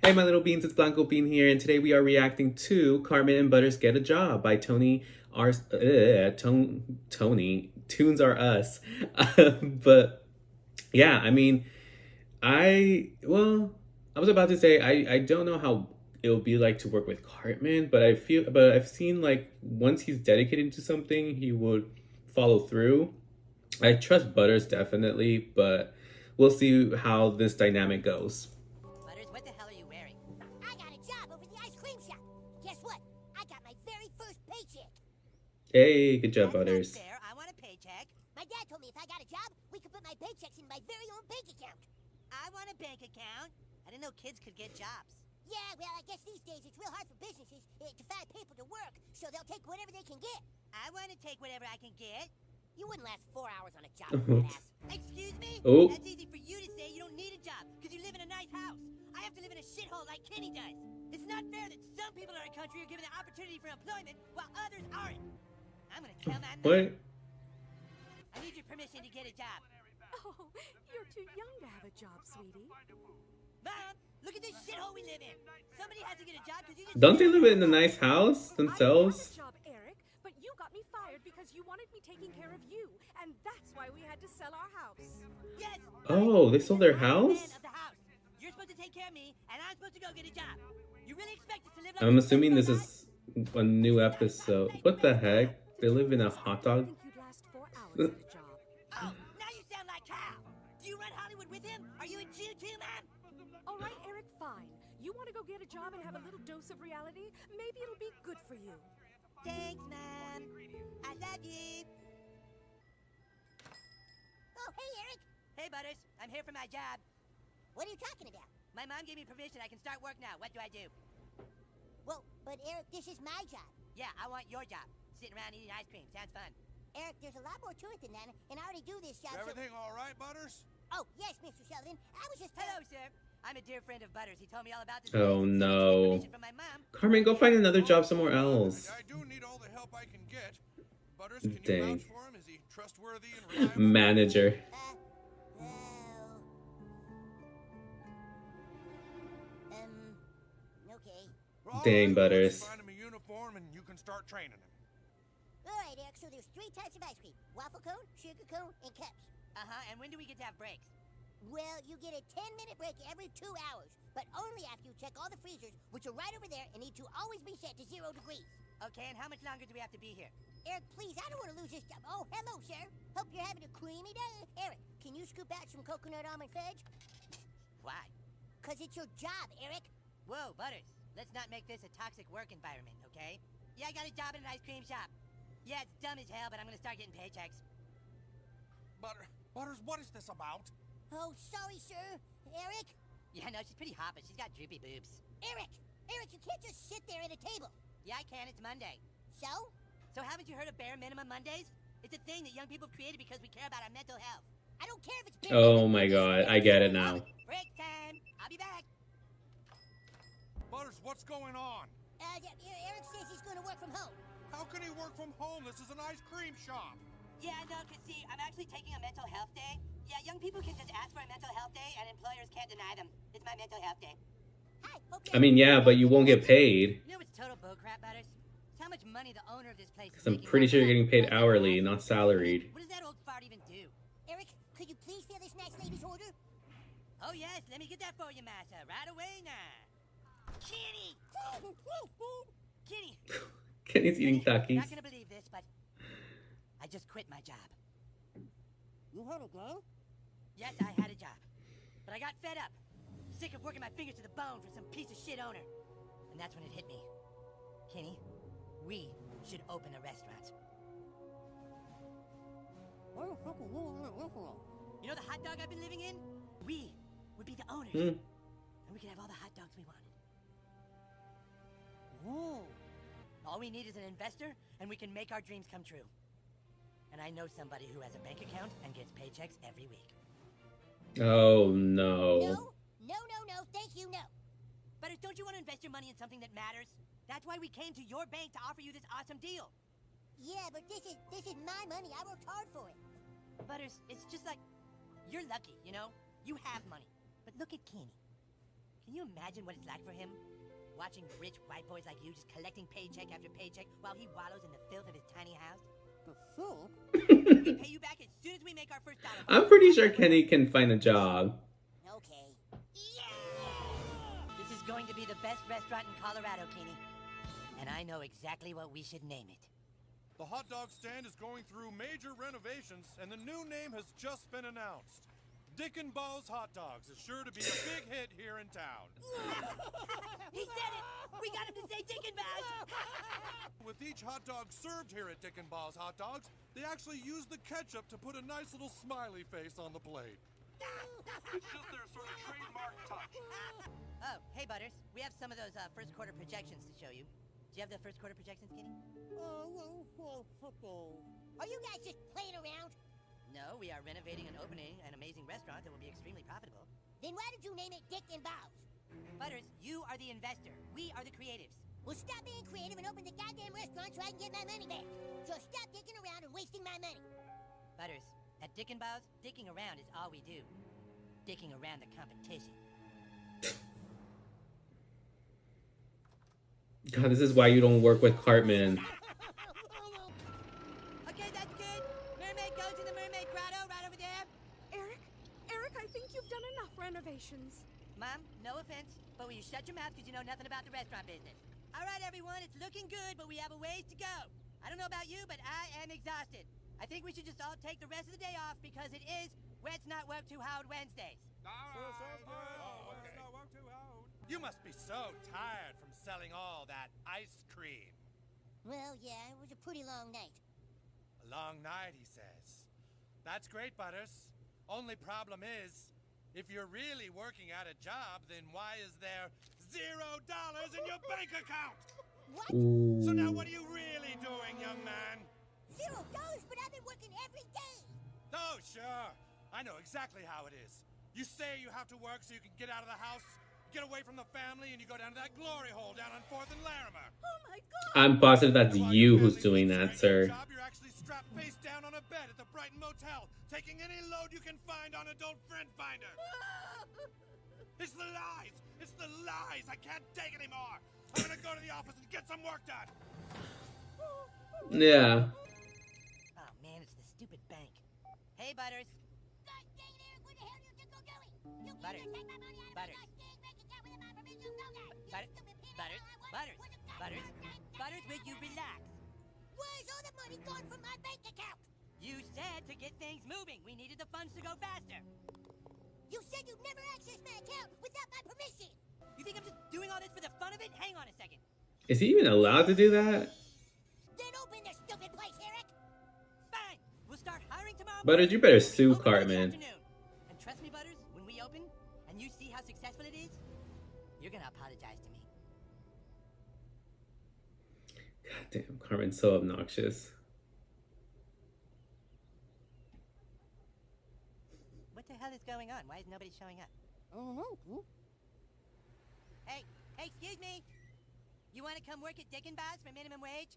Hey, my little beans, it's Blancobean here, and today we are reacting to Cartman and Butters Get a Job by Tony Tunes Are Us. But yeah, I mean, I was about to say I don't know how it would be like to work with Cartman, but I've seen like once he's dedicated to something, he would follow through. I trust Butters definitely, but we'll see how this dynamic goes. Butters, what the hell are you wearing? I got a job over at the ice cream shop. Guess what? I got my very first paycheck. Hey, good job, That's Butters. not fair. I want a paycheck. My dad told me if I got a job, we could put my paychecks in my very own bank account. I want a bank account. I didn't know kids could get jobs. Yeah, well, I guess these days it's real hard for businesses to find people to work, so they'll take whatever they can get. I want to take whatever I can get. You wouldn't last 4 hours on a job, badass. Excuse me? Oh. That's easy for you to say. You don't need a job because you live in a nice house. I have to live in a shithole like Kenny does. It's not fair that some people in our country are given the opportunity for employment while others aren't. I'm gonna tell my mom. What? I need your permission to get a job. Oh, you're too young to have a job, sweetie. Mom, look at this shithole we live in. Somebody has to get a job because you just Don't they live in a nice house I themselves? have a job, Eric, but you got me fired because you wanted me taking care of you, and that's why we had to sell our house. Yes. Oh, they sold their I'm the house? man of the house. You're supposed to take care of me, and I'm supposed to go get a job. You really expect us to live like I'm this assuming all this our is a new episode. What the heck? They live in a hot I dog? think you'd last 4 hours at a job. Oh, now you sound like Kyle. Do you run Hollywood with him? Are you in Jew too, man? All right, Eric, fine. You want to go get a job and have a little dose of reality? Maybe it'll be good for you. Thanks, Mom. I love you. Oh, hey, Eric. Hey, Butters. I'm here for my job. What are you talking about? My mom gave me permission. I can start work now. What do I do? Well, but Eric, this is my job. Yeah, I want your job. Sitting around eating ice cream. Sounds fun. Eric, there's a lot more to it than that, and I already do this job. Everything all right, Butters? Oh, yes, Mr. Sheldon. I was just... Hello, sir. I'm a dear friend of Butters. He told me all about this. Oh, place. He said no. to get permission from my mom. Cartman, go find another job somewhere else. I do need all the help I can get. Butters, can you Dang. vouch for him? Is he trustworthy and reliable? Manager. Okay. Well, all Dang, right, well, Butters. just find him a uniform and you can start training him. All right, Eric, so there's 3 types of ice cream. Waffle cone, sugar cone, and cups. Uh-huh. And when do we get to have breaks? Well, you get a 10-minute break every 2 hours, but only after you check all the freezers, which are right over there and need to always be set to 0 degrees. Okay, and how much longer do we have to be here? Eric, please, I don't want to lose this job. Oh, hello, sir. Hope you're having a creamy day. Eric, can you scoop out some coconut almond fudge? Why? Because it's your job, Eric. Whoa, Butters. Let's not make this a toxic work environment, okay? Yeah, I got a job in an ice cream shop. Yeah, it's dumb as hell, but I'm gonna start getting paychecks. Butters, what is this about? Oh, sorry, sir. Eric? Yeah, no, she's pretty hot, but she's got droopy boobs. Eric! Eric, you can't just sit there at a table. Yeah, I can. It's Monday. So? So haven't you heard of bare minimum Mondays? It's a thing that young people created because we care about our mental health. I don't care if it's... Oh my god, I get it now. Break time. I'll be back. Butters, what's going on? Eric says he's going to work from home. How can he work from home? This is an ice cream shop. Yeah, no, cause see, I'm actually taking a mental health day. Yeah, young people can just ask for a mental health day and employers can't deny them. It's my mental health day. Hi, hope I mean, yeah, but you won't get paid. You know what's total bullcrap, Butters? It's how much money the owner of this place is Because I'm making pretty off sure you're that. getting paid hourly, not salaried. What does that old fart even do? Eric, could you please fill this nice lady's order? Oh yes, let me get that for you, Massa. Right away now. Kitty! Kitty! Kenny's eating You're Takis. not gonna believe this, but I just quit my job. You had a go? Yes, I had a job. But I got fed up. Sick of working my fingers to the bone for some piece of shit owner. And that's when it hit me. Kenny, we should open a restaurant. Where the fuck are you in that restaurant? You know the hot dog I've been living in? We would be the owners. Hmm. And we could have all the hot dogs we wanted. Whoa. All we need is an investor, and we can make our dreams come true. And I know somebody who has a bank account and gets paychecks every week. Oh no. No, thank you, no. But don't you want to invest your money in something that matters? That's why we came to your bank to offer you this awesome deal. Yeah, but this is my money. I worked hard for it. Butters, it's just like, you're lucky, you know? You have money. But look at Kenny. Can you imagine what it's like for him? Watching rich white boys like you just collecting paycheck after paycheck while he wallows in the filth of his tiny house? The fool? We pay you back as soon as we make our first dollar. I'm pretty sure Kenny can find a job. Okay. This is going to be the best restaurant in Colorado, Kenny. And I know exactly what we should name it. The hot dog stand is going through major renovations, and the new name has just been announced. Dick and Balls Hot Dogs is sure to be a big hit here in town. He said it! We got him to say Dick and Balls! With each hot dog served here at Dick and Balls Hot Dogs, they actually use the ketchup to put a nice little smiley face on the plate. It's just their sort of trademark touch. Oh, hey, Butters. We have some of those first quarter projections to show you. Do you have the first quarter projections, Kenny? Are you guys just playing around? No, we are renovating and opening an amazing restaurant that will be extremely profitable. Then why did you name it Dick and Balls? Butters, you are the investor. We are the creatives. Well, stop being creative and open the goddamn restaurant so I can get my money back. So stop dicking around and wasting my money. Butters, at Dick and Balls, dicking around is all we do. Dicking around the competition. God, this is why you don't work with Cartman. Okay, that's good. Mermaid goes in the mermaid grotto right over there. Eric, I think you've done enough renovations. Mom, no offense, but will you shut your mouth because you know nothing about the restaurant business? All right, everyone, it's looking good, but we have a ways to go. I don't know about you, but I am exhausted. I think we should just all take the rest of the day off because it is Let's Not Work Too Hard Wednesdays. You must be so tired from selling all that ice cream. Well, yeah, it was a pretty long night. A long night, he says. That's great, Butters. Only problem is, if you're really working at a job, then why is there $0 in your bank account? What? So now what are you really doing, young man? $0, but I've been working every day. Oh, sure. I know exactly how it is. You say you have to work so you can get out of the house, get away from the family, and you go down to that glory hole down on 4th and Larimer. Oh my God! I'm positive that's And while you your who's family doing keeps that, trying to get a sir. job, you're actually strapped face down on a bed at the Brighton Motel, taking any load you can find on Adult Friend Finder. It's the lies! It's the lies! I can't take anymore! I'm gonna go to the office and get some work done! Yeah. Oh, man, it's the stupid bank. Hey, Butters. God dang it, Eric, where the hell do you think I'm going? You Butters. can't take my money out of Butters. my goddamn bank account without my permission. No, no. You Butters, stupid peanut. Butters, All I want Butters, was a Butters, goddamn Butters, will you relax? Where's all the money gone from my bank account? You said to get things moving. We needed the funds to go faster. You said you'd never access my account without my permission. You think I'm just doing all this for the fun of it? Hang on a second. Is he even allowed to do that? Then open the stupid place, Eric. Fine. We'll start hiring tomorrow. Butters, you morning. better sue Open this Cartman. afternoon. And trust me, Butters, when we open and you see how successful it is, you're gonna apologize to me. God damn, Cartman's so obnoxious. What the hell is going on? Why is nobody showing up? Hey, excuse me. You want to come work at Dick and Balls for minimum wage?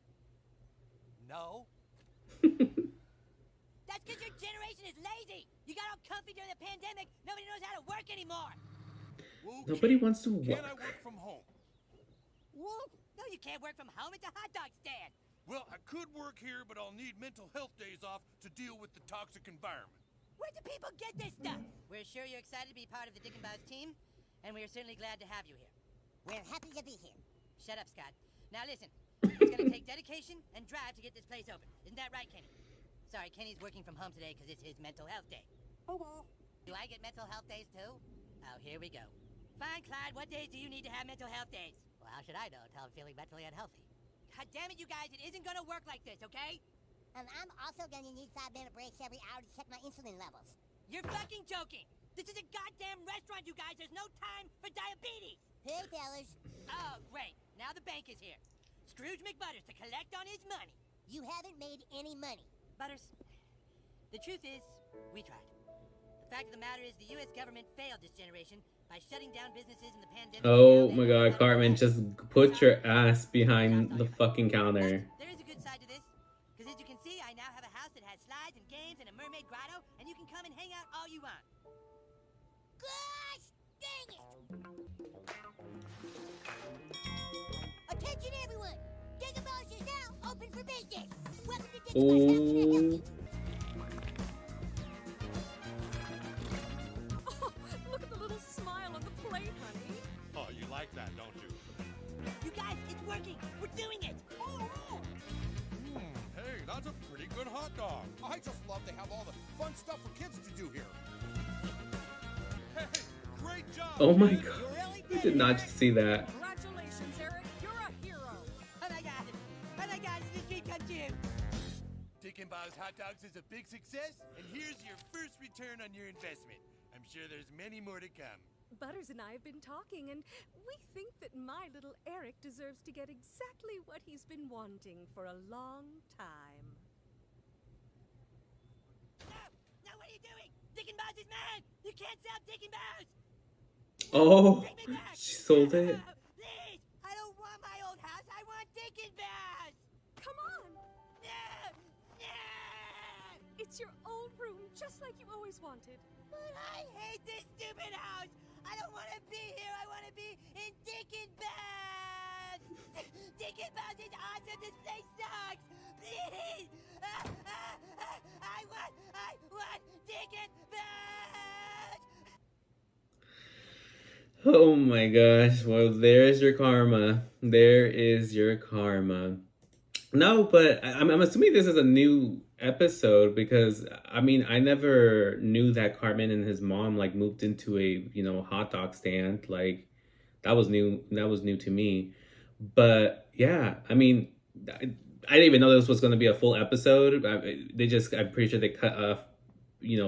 No. That's because your generation is lazy. You got all comfy during the pandemic. Nobody knows how to work anymore. Okay. Nobody wants to Can I work. work from home? What? No, you can't work from home. It's a hot dog stand. Well, I could work here, but I'll need mental health days off to deal with the toxic environment. Where do people get this stuff? We're sure you're excited to be part of the Dick and Balls team, and we are certainly glad to have you here. We're happy to be here. Shut up, Scott. Now listen, it's gonna take dedication and drive to get this place open. Isn't that right, Kenny? Sorry, Kenny's working from home today because it's his mental health day. Do I get mental health days too? Oh, here we go. Fine, Clyde, what days do you need to have mental health days? Well, how should I know until I'm feeling mentally unhealthy? God damn it, you guys, it isn't gonna work like this, okay? And I'm also gonna need 5-minute breaks every hour to check my insulin levels. You're fucking joking! This is a goddamn restaurant, you guys! There's no time for diabetes! Hey, fellas. Oh, great. Now the bank is here. Scrooge McButters to collect on his money. You haven't made any money. Butters, the truth is, we tried. The fact of the matter is the U.S. government failed this generation by shutting down businesses in the pandemic. Oh Now my they don't god, have Cartman, money. just put your ass behind the fucking counter. But there is a good side to this. Because as you can see, I now have a house that has slides and games and a mermaid grotto, and you can come and hang out all you want. Gosh dang it! business. Welcome to Dicky Oh. Oh, look at the little smile on the plate, honey. Oh, you like that, don't you? You guys, it's working. We're doing it. Hey, that's a pretty good hot dog. I just love to have all the fun stuff for kids to do here. Hey, great job. Oh my kid. god. You really I did did it, not Eric. just see that. Congratulations, Eric. You're a hero. Oh my god. Oh my god, it's a dream come true. Dick and Bob's Hot Dogs is a big success, and here's your first return on your investment. I'm sure there's many more to come. Butters and I have been talking, and we think that my little Eric deserves to get exactly what he's been wanting for a long time. No! No, what are you doing? Dick and Buzz is mad! You can't sell Dick and Buzz! Oh, Take me back! she sold it. No, please! I don't want my old house! I want Dick and Buzz! Come on! No! No! It's your old room, just like you always wanted. But I hate this stupid house! I don't want to be here! I want to be in Dick and Buzz! Dick and Buzz is awesome! This place sucks! Please! I want Dick and Buzz! Oh my gosh. Well, there's your karma. There is your karma. No, but I'm assuming this is a new episode because I mean I never knew that Cartman and his mom like moved into a hot dog stand. Like that was new. That was new to me. But yeah, I mean I didn't even know this was going to be a full episode. I'm pretty sure they cut off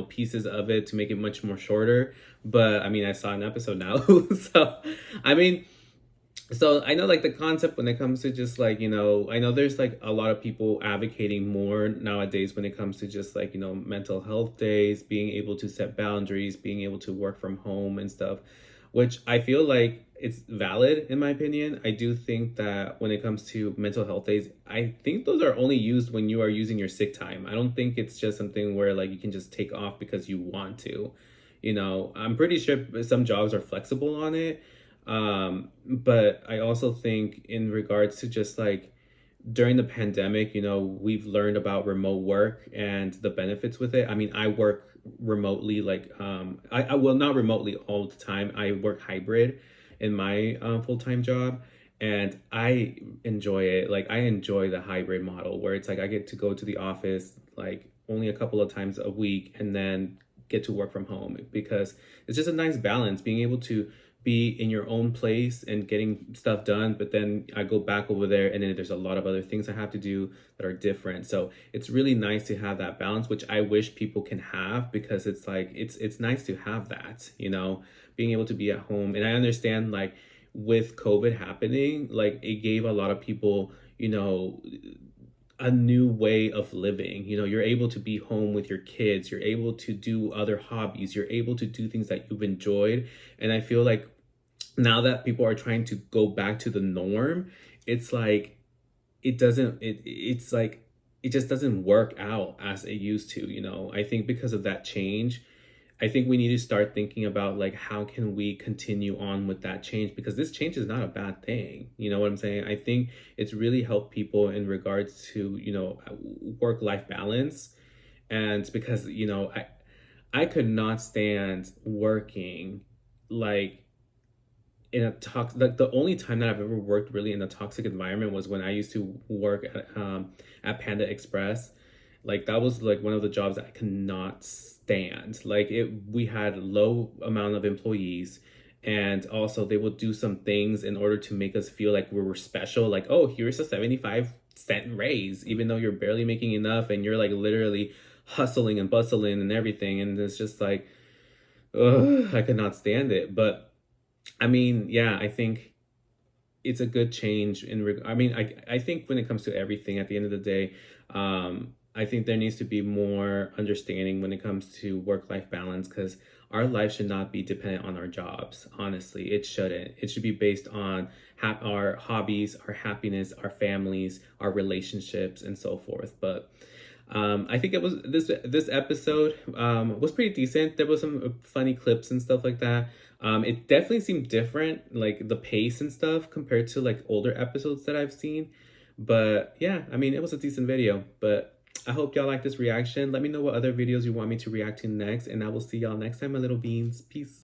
pieces of it to make it much more shorter. But I mean I saw an episode now, so I mean. So I know like the concept when it comes to just like, I know there's like a lot of people advocating more nowadays when it comes to just like, mental health days, being able to set boundaries, being able to work from home and stuff, which I feel like it's valid in my opinion. I do think that when it comes to mental health days, I think those are only used when you are using your sick time. I don't think it's just something where like you can just take off because you want to. I'm pretty sure some jobs are flexible on it. But I also think in regards to just like during the pandemic, we've learned about remote work and the benefits with it. I mean, I work remotely, like, I will not remotely all the time. I work hybrid in my full-time job and I enjoy it. Like, I enjoy the hybrid model where it's like I get to go to the office like only a couple of times a week and then get to work from home because it's just a nice balance being able to be in your own place and getting stuff done, but then I go back over there and then there's a lot of other things I have to do that are different. So it's really nice to have that balance, which I wish people can have because it's like it's nice to have that, being able to be at home. And I understand like with COVID happening, like it gave a lot of people, a new way of living. You're able to be home with your kids, you're able to do other hobbies, you're able to do things that you've enjoyed. And I feel like now that people are trying to go back to the norm, it's like it's like it just doesn't work out as it used to. I think because of that change, I think we need to start thinking about like how can we continue on with that change, because this change is not a bad thing. You know what I'm saying? I think it's really helped people in regards to, work-life balance. And because, I could not stand working like in a toxic, like the only time that I've ever worked really in a toxic environment was when I used to work at Panda Express. Like that was like one of the jobs that I could not stand. Like we had low amount of employees, and also they would do some things in order to make us feel like we were special. Like, oh, here's a 75-cent raise, even though you're barely making enough and you're like literally hustling and bustling and everything. And it's just like, ugh, I could not stand it. But I mean, yeah, I think it's a good change I think when it comes to everything at the end of the day, I think there needs to be more understanding when it comes to work-life balance, because our life should not be dependent on our jobs. Honestly, it shouldn't. It should be based on our hobbies, our happiness, our families, our relationships, and so forth. But I think it was this episode was pretty decent. There was some funny clips and stuff like that. It definitely seemed different, like the pace and stuff compared to like older episodes that I've seen. But yeah, I mean, it was a decent video, but I hope y'all like this reaction. Let me know what other videos you want me to react to next, and I will see y'all next time, my little beans. Peace.